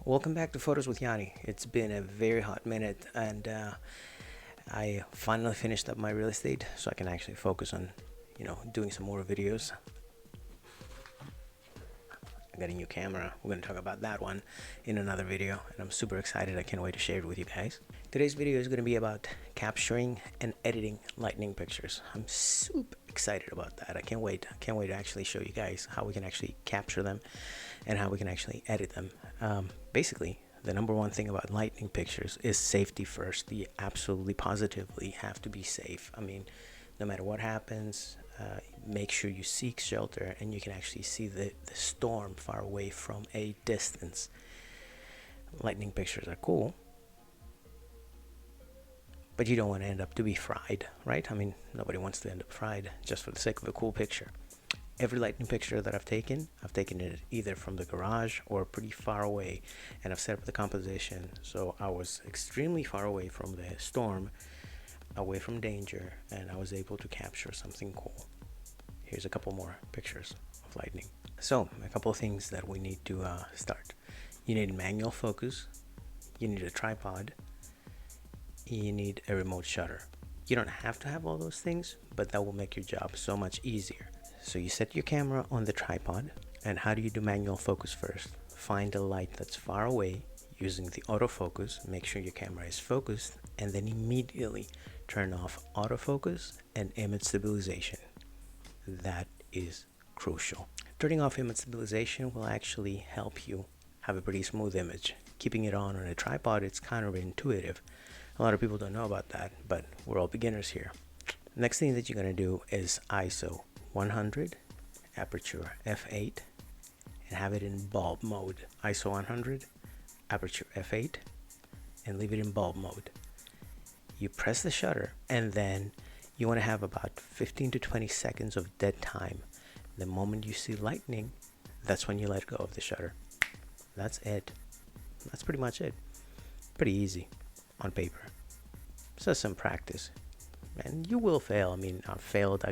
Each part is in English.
Welcome back to Photos with Yanni. It's been a very hot minute, and I finally finished up my real estate, so I can actually focus on, doing some more videos. I got a new camera. We're going to talk about that one in another video, and I'm super excited. I can't wait to share it with you guys. Today's video is going to be about capturing and editing lightning pictures. I'm super excited about that. I can't wait. I can't wait to actually show you guys how we can actually capture them and how we can actually edit them. Basically, the number one thing about lightning pictures is safety first. You absolutely positively have to be safe. I mean, no matter what happens, make sure you seek shelter and you can actually see the storm far away from a distance. Lightning pictures are cool, but you don't want to end up to be fried, right? I mean, nobody wants to end up fried just for the sake of a cool picture. Every lightning picture that I've taken it either from the garage or pretty far away, and I've set up the composition so I was extremely far away from the storm, away from danger, and I was able to capture something cool. Here's a couple more pictures of lightning. So a couple of things that we need to start. You need manual focus, you need a tripod, you need a remote shutter. You don't have to have all those things, but that will make your job so much easier. So you set your camera on the tripod, and how do you do manual focus first? Find a light that's far away using the autofocus, make sure your camera is focused, and then immediately turn off autofocus and image stabilization. That is crucial. Turning off image stabilization will actually help you have a pretty smooth image. Keeping it on a tripod, it's counterintuitive. A lot of people don't know about that, but we're all beginners here. Next thing that you're going to do is ISO 100, aperture f8, and have it in bulb mode. ISO 100, aperture f8, and leave it in bulb mode. You press the shutter, and then you want to have about 15 to 20 seconds of dead time. The moment you see lightning, that's when you let go of the shutter. That's it. That's pretty much it. Pretty easy on paper. So some practice, and you will fail. I mean, I failed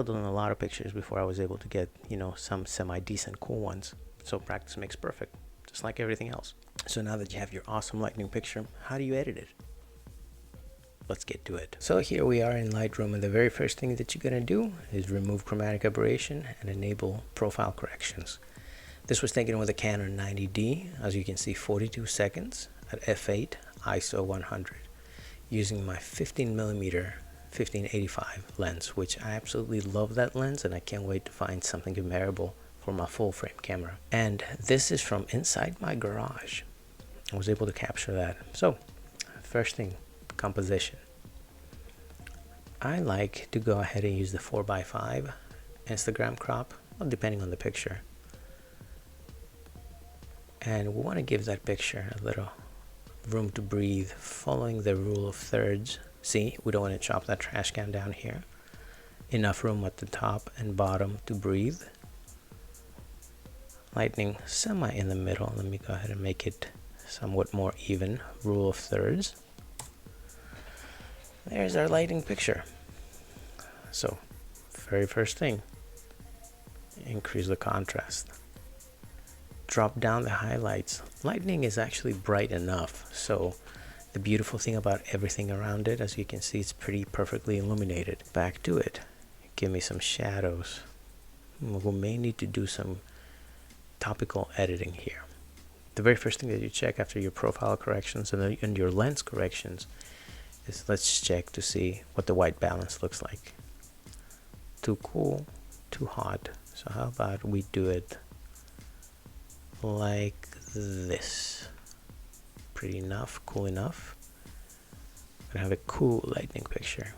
on a lot of pictures before I was able to get, some semi-decent cool ones. So practice makes perfect, just like everything else. So now that you have your awesome lightning picture, how do you edit it? Let's get to it. So here we are in Lightroom, and the very first thing that you're going to do is remove chromatic aberration and enable profile corrections. This was taken with a Canon 90D, as you can see, 42 seconds at f8, ISO 100, using my 15mm 1585 lens, which I absolutely love that lens, and I can't wait to find something comparable for my full frame camera. And this is from inside my garage. I was able to capture that. So first thing, composition. I like to go ahead and use the 4x5 Instagram crop, well, depending on the picture. And we want to give that picture a little room to breathe, following the rule of thirds. See, we don't want to chop that trash can down here. Enough room at the top and bottom to breathe. Lightning semi in the middle. Let me go ahead and make it somewhat more even. Rule of thirds. There's our lighting picture. So, very first thing, increase the contrast. Drop down the highlights. Lightning is actually bright enough, so the beautiful thing about everything around it, as you can see, it's pretty perfectly illuminated. Back to it. Give me some shadows. We may need to do some topical editing here. The very first thing that you check after your profile corrections and your lens corrections is, let's check to see what the white balance looks like. Too cool, too hot. So how about we do it like this? Pretty enough, cool enough. I'm gonna have a cool lightning picture.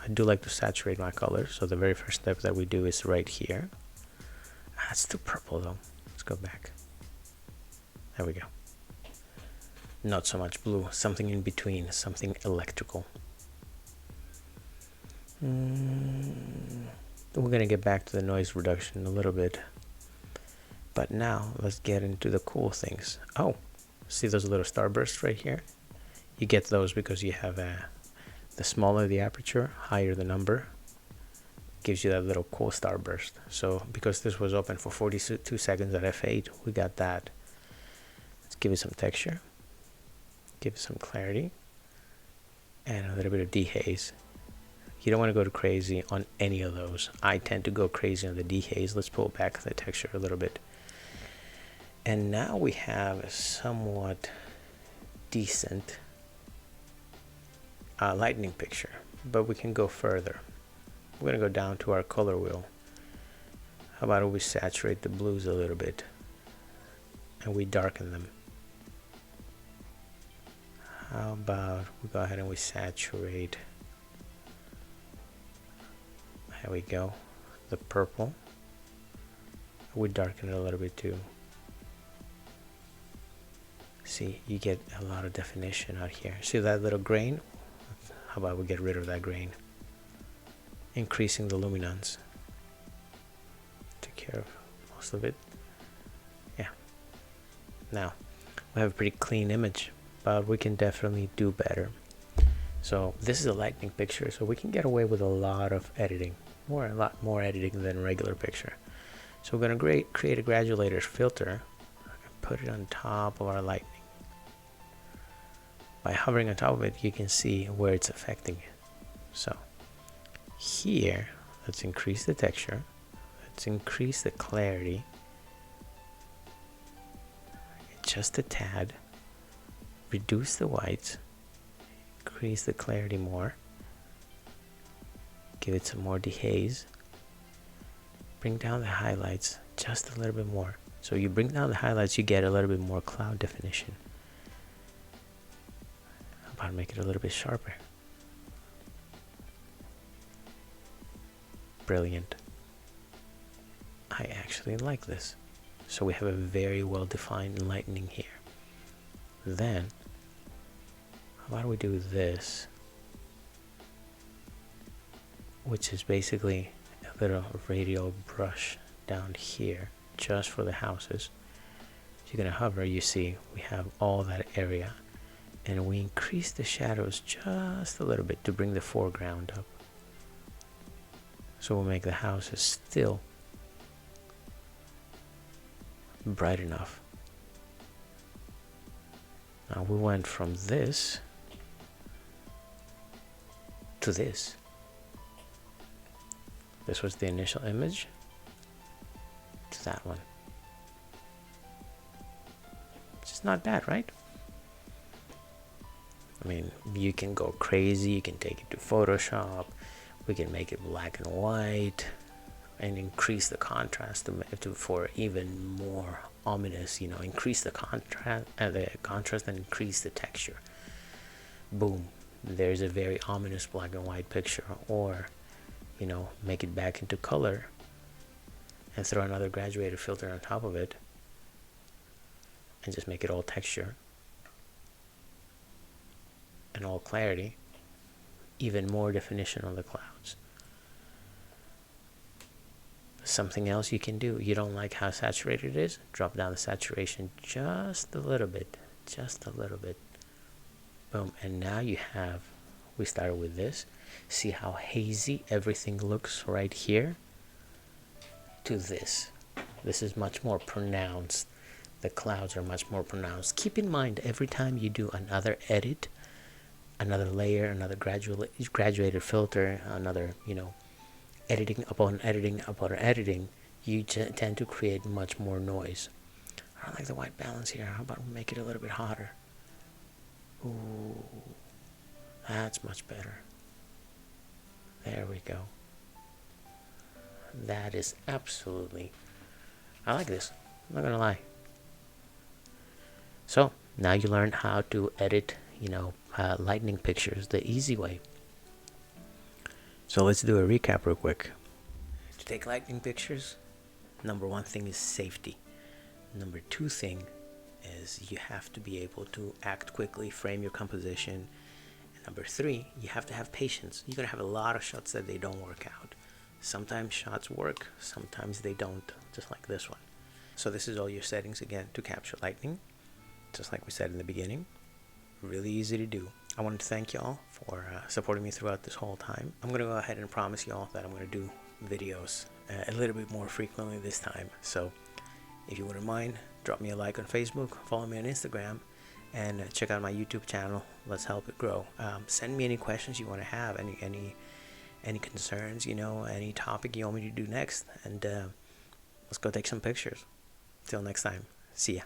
I do like to saturate my color, so the very first step that we do is right here. It's too purple though. Let's go back. There we go. Not so much blue, something in between, something electrical. We're gonna get back to the noise reduction a little bit, but now let's get into the cool things. Oh, see those little starbursts right here? You get those because you have the smaller the aperture, higher the number, gives you that little cool starburst. So because this was open for 42 seconds at f8, we got that. give it some texture, give it some clarity, and a little bit of dehaze. You don't want to go too crazy on any of those. I tend to go crazy on the dehaze. Let's pull back the texture a little bit. And now we have a somewhat decent lightning picture, but we can go further. We're going to go down to our color wheel. How about we saturate the blues a little bit and we darken them? How about we go ahead and we saturate, there we go, the purple. We darken it a little bit too. See, you get a lot of definition out here. See that little grain? How about we get rid of that grain? Increasing the luminance. Take care of most of it. Yeah. Now, we have a pretty clean image, but we can definitely do better. So this is a lightning picture, so we can get away with a lot of editing. A lot more editing than a regular picture. So we're going to create a gradulator filter and put it on top of our lightning. By hovering on top of it, you can see where it's affecting it. So here, let's increase the texture. Let's increase the clarity. Just a tad. Reduce the whites. Increase the clarity more. Give it some more dehaze. Bring down the highlights just a little bit more. So you bring down the highlights, you get a little bit more cloud definition. How about make it a little bit sharper? Brilliant. I actually like this. So we have a very well defined lightning here. Then, how about we do this? Which is basically a little radial brush down here just for the houses. If you're gonna hover, you see we have all that area, and we increase the shadows just a little bit to bring the foreground up. So we'll make the houses still bright enough. Now we went from this to this. This was the initial image to that one. It's just not bad, right? I mean, you can go crazy, you can take it to Photoshop, we can make it black and white and increase the contrast for even more ominous, increase the contrast and increase the texture. Boom, there's a very ominous black and white picture. Or make it back into color and throw another graduated filter on top of it and just make it all texture and all clarity, even more definition on the clouds. Something else you can do, you don't like how saturated it is, drop down the saturation just a little bit, boom, and now you have, we started with this. See how hazy everything looks right here to this. This is much more pronounced. The clouds are much more pronounced. Keep in mind, every time you do another edit, another layer, another graduated filter, another, editing upon editing, you tend to create much more noise. I don't like the white balance here. How about we make it a little bit hotter? Ooh, that's much better. There we go. That is absolutely, I like this, I'm not gonna lie. So now you learn how to edit, lightning pictures the easy way. So let's do a recap real quick. To take lightning pictures, number one thing is safety. Number two thing is you have to be able to act quickly, frame your composition. And number three, you have to have patience. You're gonna have a lot of shots that they don't work out. Sometimes shots work, sometimes they don't, just like this one. So this is all your settings again to capture lightning, just like we said in the beginning. Really easy to do. I wanted to thank y'all for supporting me throughout this whole time. I'm gonna go ahead and promise y'all that I'm gonna do videos a little bit more frequently this time. So if you wouldn't mind, drop me a like on Facebook, follow me on Instagram, and check out my YouTube channel. Let's help it grow. Send me any questions you want to have, any concerns, any topic you want me to do next, and let's go take some pictures. Till next time, see ya.